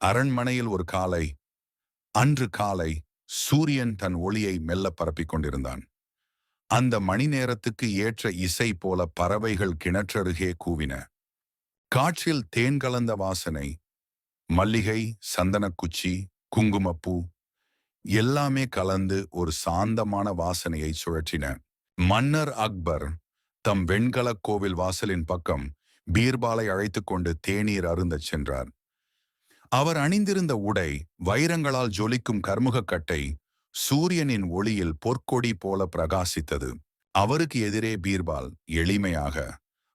அரண்மனையில் ஒரு காலை. அன்று காலை சூரியன் தன் ஒளியை மெல்ல பரப்பிக் கொண்டிருந்தான். அந்த மணி நேரத்துக்கு ஏற்ற இசை போல பறவைகள் கிணற்றருகே கூவின. காற்றில் தேன் கலந்த வாசனை, மல்லிகை, சந்தனக்குச்சி, குங்குமப்பூ எல்லாமே கலந்து ஒரு சாந்தமான வாசனையை சுழற்றின. மன்னர் அக்பர் தம் வெண்கலக் கோவில் வாசலின் பக்கம் பீர்பாலை அழைத்துக் கொண்டு தேநீர் அருந்தச் சென்றார். அவர் அணிந்திருந்த உடை வைரங்களால் ஜொலிக்கும் கர்முகக்கட்டை சூரியனின் ஒளியில் பொற்கொடி போல பிரகாசித்தது. அவருக்கு எதிரே பீர்பால் எளிமையாக,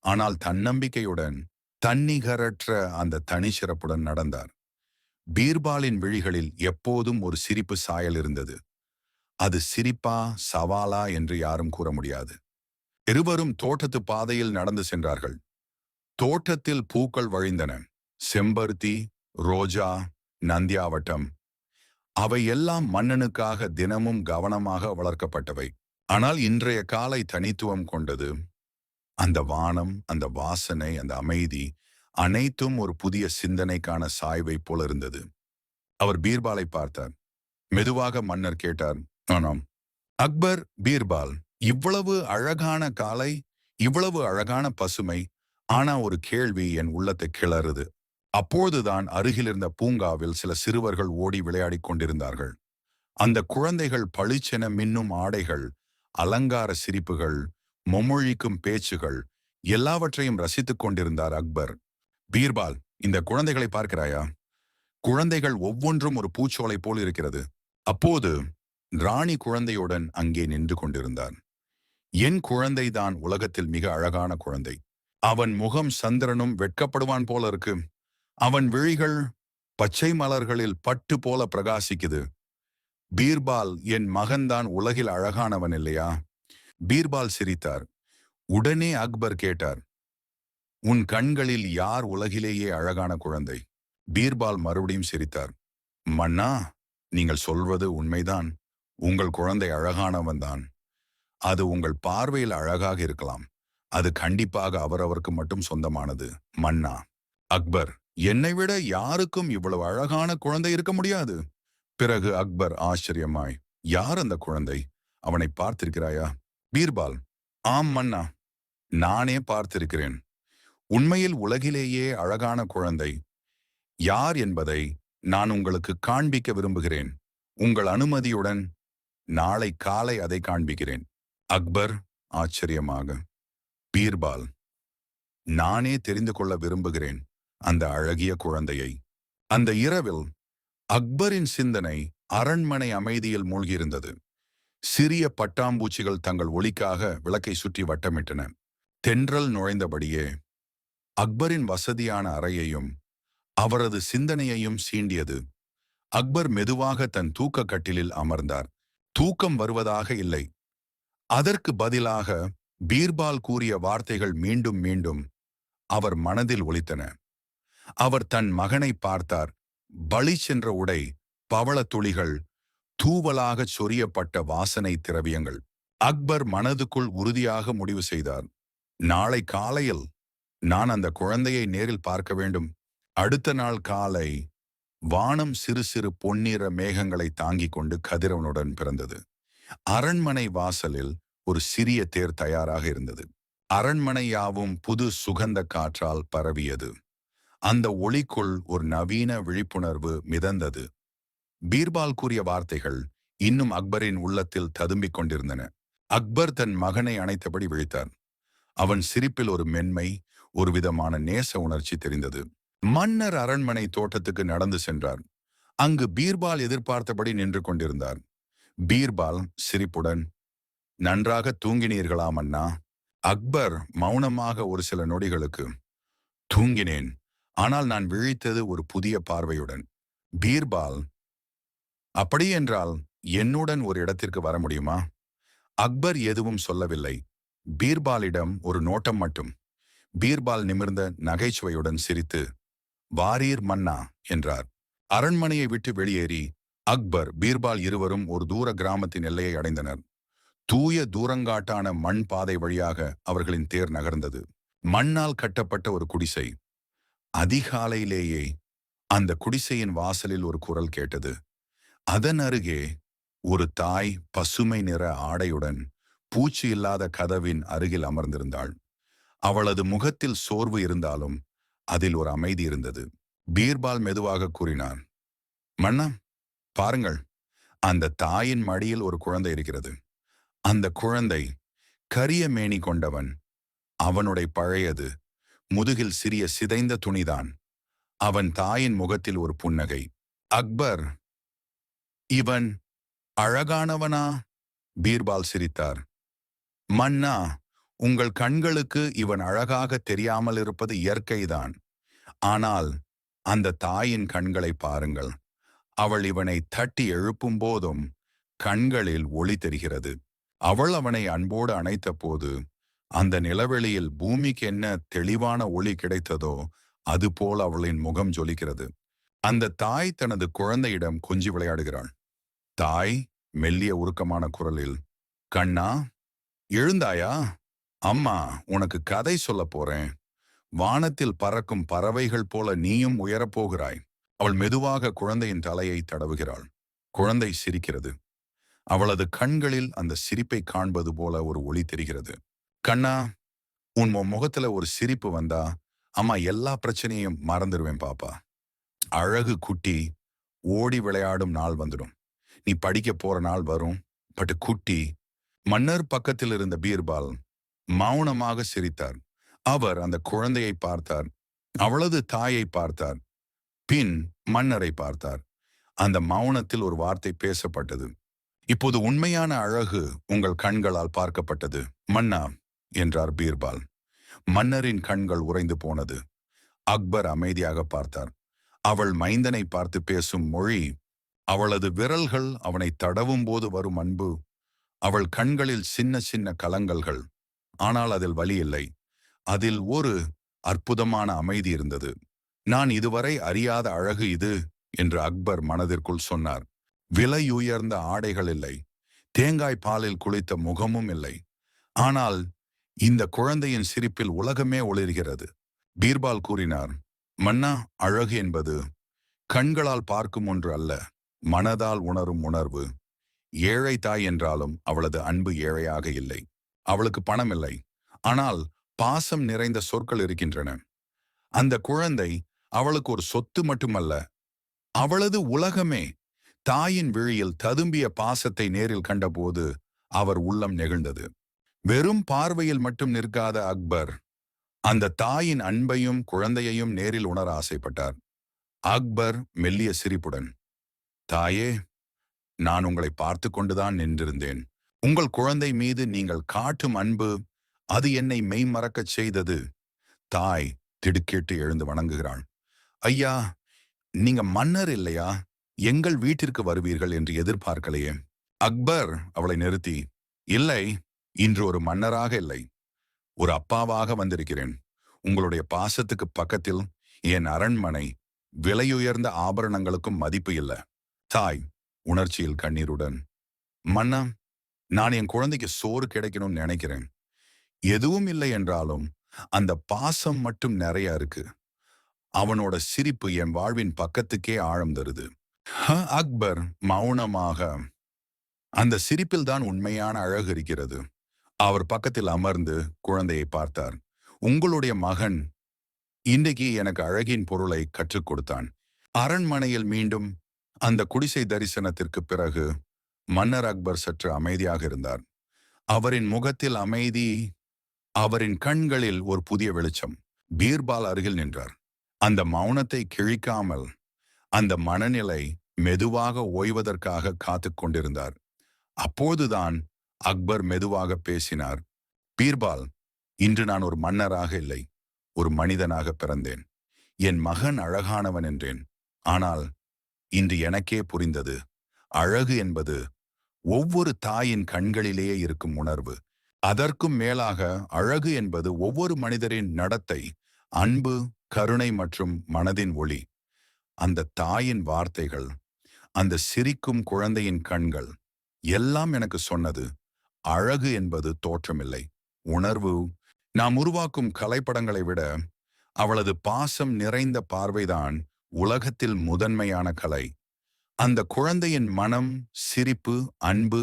ஆனால் தன்னம்பிக்கையுடன், தன்னிகரற்ற அந்த தனிச்சிறப்புடன் நடந்தார். பீர்பாலின் விழிகளில் எப்போதும் ஒரு சிரிப்பு சாயல் இருந்தது. அது சிரிப்பா சவாலா என்று யாரும் கூற முடியாது. இருவரும் தோட்டத்து பாதையில் நடந்து சென்றார்கள். தோட்டத்தில் பூக்கள் வழிந்தன. செம்பருத்தி, ரோஜா, நந்தியாவட்டம், அவை எல்லாம் மன்னனுக்காக தினமும் கவனமாக வளர்க்கப்பட்டவை. ஆனால் இன்றைய காலை தனித்துவம் கொண்டது. அந்த வானம், அந்த வாசனை, அந்த அமைதி அனைத்தும் ஒரு புதிய சிந்தனைக்கான சாய்வை போல இருந்தது. அவர் பீர்பாலை பார்த்தார். மெதுவாக மன்னர் கேட்டார், ஆனாம் அக்பர், பீர்பால், இவ்வளவு அழகான காலை, இவ்வளவு அழகான பசுமை, ஆனா ஒரு கேள்வி என் உள்ளத்தை கிளறுது. அப்போதுதான் அருகிலிருந்த பூங்காவில் சில சிறுவர்கள் ஓடி விளையாடிக் கொண்டிருந்தார்கள். அந்த குழந்தைகள் பளிச்சென மின்னும் ஆடைகள், அலங்கார சிரிப்புகள், மொமொழிக்கும் பேச்சுகள் எல்லாவற்றையும் ரசித்துக் கொண்டிருந்தார் அக்பர். பீர்பால், இந்த குழந்தைகளை பார்க்கிறாயா? குழந்தைகள் ஒவ்வொன்றும் ஒரு பூச்சோலை போல் இருக்கிறது. அப்போது ராணி குழந்தையுடன் அங்கே நின்று கொண்டிருந்தார். என் குழந்தைதான் உலகத்தில் மிக அழகான குழந்தை. அவன் முகம் சந்திரனும் வெட்கப்படுவான் போல இருக்கு. அவன் விழிகள் பச்சை மலர்களில் பட்டு போல பிரகாசிக்குது. பீர்பால், என் மகன்தான் உலகில் அழகானவன் இல்லையா? பீர்பால் சிரித்தார். உடனே அக்பர் கேட்டார், உன் கண்களில் யார் உலகிலேயே அழகான குழந்தை? பீர்பால் மறுபடியும் சிரித்தார். மன்னா, நீங்கள் சொல்வது உண்மைதான். உங்கள் குழந்தை அழகானவன்தான். அது உங்கள் பார்வையில் அழகாக இருக்கலாம். அது கண்டிப்பாக அவரவருக்கு மட்டும் சொந்தமானது மன்னா. அக்பர், என்னை விட யாருக்கும் இவ்வளவு அழகான குழந்தை இருக்க முடியாது. பிறகு அக்பர் ஆச்சரியமாய், யார் அந்த குழந்தை? அவனை பார்த்திருக்கிறாயா? பீர்பால், ஆம் மன்னா, நானே பார்த்திருக்கிறேன். உண்மையில் உலகிலேயே அழகான குழந்தை யார் என்பதை நான் உங்களுக்கு காண்பிக்க விரும்புகிறேன். உங்கள் அனுமதியுடன் நாளை காலை அதை காண்பிக்கிறேன். அக்பர் ஆச்சரியமாக, பீர்பால், நானே தெரிந்து கொள்ள விரும்புகிறேன் அந்த அழகிய குழந்தையை. அந்த இரவில் அக்பரின் சிந்தனை அரண்மனை அமைதியில் மூழ்கியிருந்தது. சிறிய பட்டாம்பூச்சிகள் தங்கள் ஒளிக்காக விளக்கை சுற்றி வட்டமிட்டன. தென்றல் நுழைந்தபடியே அக்பரின் வசதியான அறையையும் அவரது சிந்தனையையும் சீண்டியது. அக்பர் மெதுவாக தன் தூக்க கட்டிலில் அமர்ந்தார். தூக்கம் வருவதாக இல்லை. அதற்கு பதிலாக பீர்பால் கூறிய வார்த்தைகள் மீண்டும் மீண்டும் அவர் மனதில் ஒலித்தன. அவர் தன் மகனை பார்த்தார். பளிச் என்ற உடை, பவள துளிகள், தூவலாகச் சொரியப்பட்ட வாசனை திரவியங்கள். அக்பர் மனதுக்குள் உறுதியாக முடிவு செய்தார், நாளை காலையில் நான் அந்த குழந்தையை நேரில் பார்க்க வேண்டும். அடுத்த நாள் காலை வானம் சிறு சிறு பொன்னிற மேகங்களை தாங்கிக் கொண்டு கதிரவனுடன் பிறந்தது. அரண்மனை வாசலில் ஒரு சிறிய தேர் தயாராக இருந்தது. அரண்மனை யாவும் புது சுகந்த காற்றால் பரவியது. அந்த ஒளிக்குள் ஒரு நவீன விழிப்புணர்வு மிதந்தது. பீர்பால் கூறிய வார்த்தைகள் இன்னும் அக்பரின் உள்ளத்தில் ததும்பிக் கொண்டிருந்தன. அக்பர் தன் மகனை அணைத்தபடி விழித்தார். அவன் சிரிப்பில் ஒரு மென்மை, ஒரு விதமான நேச உணர்ச்சி தெரிந்தது. மன்னர் அரண்மனை தோட்டத்துக்கு நடந்து சென்றார். அங்கு பீர்பால் எதிர்பார்த்தபடி நின்று கொண்டிருந்தார். பீர்பால் சிரிப்புடன், நன்றாக தூங்கினீர்களா மன்னா? அக்பர் மௌனமாக ஒரு சில நொடிகளுக்கு, தூங்கினேன், ஆனால் நான் விழித்தது ஒரு புதிய பார்வையுடன். பீர்பால், அப்படியென்றால் என்னுடன் ஒரு இடத்திற்கு வர முடியுமா? அக்பர் எதுவும் சொல்லவில்லை. பீர்பாலிடம் ஒரு நோட்டம் மட்டும். பீர்பால் நிமிர்ந்த நகைச்சுவையுடன் சிரித்து, வாரீர் மன்னா என்றார். அரண்மனையை விட்டு வெளியேறி அக்பர், பீர்பால் இருவரும் ஒரு தூர கிராமத்தின் எல்லையை அடைந்தனர். தூய தூரங்காட்டான மண் பாதை வழியாக அவர்களின் தேர் நகர்ந்தது. மண்ணால் கட்டப்பட்ட ஒரு குடிசை. அதிகாலையிலேயே அந்த குடிசையின் வாசலில் ஒரு குரல் கேட்டது. அதன் அருகே ஒரு தாய் பசுமை நிற ஆடையுடன் பூச்சி இல்லாத கதவின் அருகில் அமர்ந்திருந்தாள். அவளது முகத்தில் சோர்வு இருந்தாலும் அதில் ஒரு அமைதி இருந்தது. பீர்பால் மெதுவாக கூறினார், மன்னா, பாருங்கள், அந்த தாயின் மடியில் ஒரு குழந்தை இருக்கிறது. அந்த குழந்தை கரிய மேனி கொண்டவன். அவனுடைய பழையது முதுகில் சிறிய சிதைந்த துணிதான். அவன் தாயின் முகத்தில் ஒரு புன்னகை. அக்பர், இவன் அழகானவனா? பீர்பால் சிரித்தார். மன்னா, உங்கள் கண்களுக்கு இவன் அழகாக தெரியாமல் இருப்பது இயற்கைதான். ஆனால் அந்த தாயின் கண்களை பாருங்கள். அவள் இவனை தட்டி எழுப்பும் போதும் கண்களில் ஒளி தெரிகிறது. அவள் அவனை அன்போடு அணைத்த போது அந்த நிலவெளியில் பூமிக்கு என்ன தெளிவான ஒளி கிடைத்ததோ அதுபோல் அவளின் முகம் ஜொலிக்கிறது. அந்த தாய் தனது குழந்தையிடம் கொஞ்சி விளையாடுகிறாள். தாய் மெல்லிய உருக்கமான குரலில், கண்ணா, எழுந்தாயா? அம்மா உனக்கு கதை சொல்ல போறேன். வானத்தில் பறக்கும் பறவைகள் போல நீயும் உயரப்போகிறாய். அவள் மெதுவாக குழந்தையின் தலையை தடவுகிறாள். குழந்தை சிரிக்கிறது. அவளது கண்களில் அந்த சிரிப்பை காண்பது போல ஒரு ஒளி தெரிகிறது. கண்ணா, உன் முகத்துல ஒரு சிரிப்பு வந்தா அம்மா எல்லா பிரச்சனையும் மறந்துடுவேன் பாப்பா. அழகு குட்டி, ஓடி விளையாடும் நாள் வந்துடும். நீ படிக்க போற நாள் வரும். பட் குட்டி. மன்னர் பக்கத்தில் இருந்த பீர்பால் மௌனமாக சிரித்தார். அவர் அந்த குழந்தையை பார்த்தார். அவளது தாயை பார்த்தார். பின் மன்னரை பார்த்தார். அந்த மௌனத்தில் ஒரு வார்த்தை பேசப்பட்டது. இப்போது உண்மையான அழகு உங்கள் கண்களால் பார்க்கப்பட்டது மன்னா, என்றார் பீர்பால். மன்னரின் கண்கள் உறைந்து போனது. அக்பர் அமைதியாக பார்த்தார். அவள் மைந்தனை பார்த்து பேசும் மொழி, அவளது விரல்கள் அவனை தடவும் போது வரும் அன்பு, அவள் கண்களில் சின்ன சின்ன கலங்கல்கள். ஆனால் அதில் வலி இல்லை. அதில் ஒரு அற்புதமான அமைதி இருந்தது. நான் இதுவரை அறியாத அழகு இது என்று அக்பர் மனதிற்குள் சொன்னார். விலையுயர்ந்த ஆடைகள் இல்லை. தேங்காய் பாலில் குளித்த முகமும் இல்லை. ஆனால் இந்த குழந்தையின் சிரிப்பில் உலகமே ஒளிர்கிறது. பீர்பால் கூறினார், மன்னா, அழகு என்பது கண்களால் பார்க்கும் ஒன்று அல்ல, மனதால் உணரும் உணர்வு. ஏழை தாய் என்றாலும் அவளது அன்பு ஏழையாக இல்லை. அவளுக்கு பணம் இல்லை. ஆனால் பாசம் நிறைந்த சொற்கள் இருக்கின்றன. அந்த குழந்தை அவளுக்கு ஒரு சொத்து மட்டுமல்ல, அவளது உலகமே. தாயின் விழியில் ததும்பிய பாசத்தை நேரில் கண்டபோது அவர் உள்ளம் நெகிழ்ந்தது. வெறும் பார்வையில் மட்டும் நிற்காத அக்பர் அந்த தாயின் அன்பையும் குழந்தையையும் நேரில் உணர ஆசைப்பட்டார். அக்பர் மெல்லிய சிரிப்புடன், தாயே, நான் உங்களை பார்த்து கொண்டுதான் நின்றிருந்தேன். உங்கள் குழந்தை மீது நீங்கள் காட்டும் அன்பு, அது என்னை மெய்மறக்கச் செய்தது. தாய் திடுக்கிட்டு எழுந்து வணங்குகிறாள். ஐயா, நீங்க மன்னர் இல்லையா? எங்கள் வீட்டிற்கு வருவீர்கள் என்று எதிர்பார்க்கலையே. அக்பர் அவளை நிறுத்தி, இல்லை, இன்று ஒரு மன்னராக இல்லை, ஒரு அப்பாவாக வந்திருக்கிறேன். உங்களுடைய பாசத்துக்கு பக்கத்தில் என் அரண்மனை விலையுயர்ந்த ஆபரணங்களுக்கும் மதிப்பு இல்லை. தாய் உணர்ச்சியில் கண்ணீருடன், மன்னா, நான் என் குழந்தைக்கு சோறு கிடைக்கணும்னு நினைக்கிறேன். எதுவும் இல்லை என்றாலும் அந்த பாசம் மட்டும் நிறைய இருக்கு. அவனோட சிரிப்பு என் வாழ்வின் பக்கத்துக்கே ஆழம் தருது. அக்பர் மௌனமாக, அந்த சிரிப்பில் தான் உண்மையான அழகு இருக்கிறது. அவர் பக்கத்தில் அமர்ந்து குழந்தையை பார்த்தார். உங்களுடைய மகன் இன்றைக்கு எனக்கு அழகின் பொருளை கற்றுக் கொடுத்தான். அரண்மனையில் மீண்டும் அந்த குடிசை தரிசனத்திற்கு பிறகு மன்னர் அக்பர் சற்று அமைதியாக இருந்தார். அவரின் முகத்தில் அமைதி, அவரின் கண்களில் ஒரு புதிய வெளிச்சம். பீர்பால் அருகில் நின்றார். அந்த மௌனத்தை கிழிக்காமல் அந்த மனநிலை மெதுவாக ஓய்வதற்காக காத்து கொண்டிருந்தார். அப்போதுதான் அக்பர் மெதுவாக பேசினார். பீர்பால், இன்று நான் ஒரு மன்னராக இல்லை, ஒரு மனிதனாக பிறந்தேன். என் மகன் அழகானவன் என்றேன். ஆனால் இன்று எனக்கே புரிந்தது, அழகு என்பது ஒவ்வொரு தாயின் கண்களிலேயே இருக்கும் உணர்வு. அதற்கும் மேலாக அழகு என்பது ஒவ்வொரு மனிதரின் நடத்தை, அன்பு, கருணை மற்றும் மனதின் ஒளி. அந்த தாயின் வார்த்தைகள், அந்த சிரிக்கும் குழந்தையின் கண்கள் எல்லாம் எனக்கு சொன்னது, அழகு என்பது தோற்றமில்லை, உணர்வு. நாம் உருவாக்கும் கலைப்படங்களை விட அவளது பாசம் நிறைந்த பார்வைதான் உலகத்தில் முதன்மையான கலை. அந்த குழந்தையின் மனம், சிரிப்பு, அன்பு,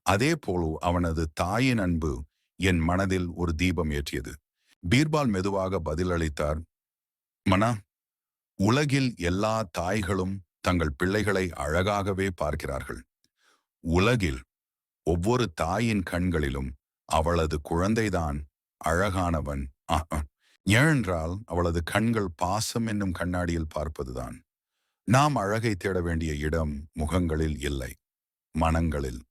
அதே போல அவனது தாயின் அன்பு என் மனதில் ஒரு தீபம் ஏற்றியது. பீர்பால் மெதுவாக பதிலளித்தார், மனா, உலகில் எல்லா தாய்களும் தங்கள் பிள்ளைகளை அழகாகவே பார்க்கிறார்கள். உலகில் ஒவ்வொரு தாயின் கண்களிலும் அவளது குழந்தைதான் அழகானவன். ஏனென்றால் அவளது கண்கள் பாசம் என்னும் கண்ணாடியில் பார்ப்பதுதான். நாம் அழகை தேட வேண்டிய இடம் முகங்களில் இல்லை, மனங்களில்.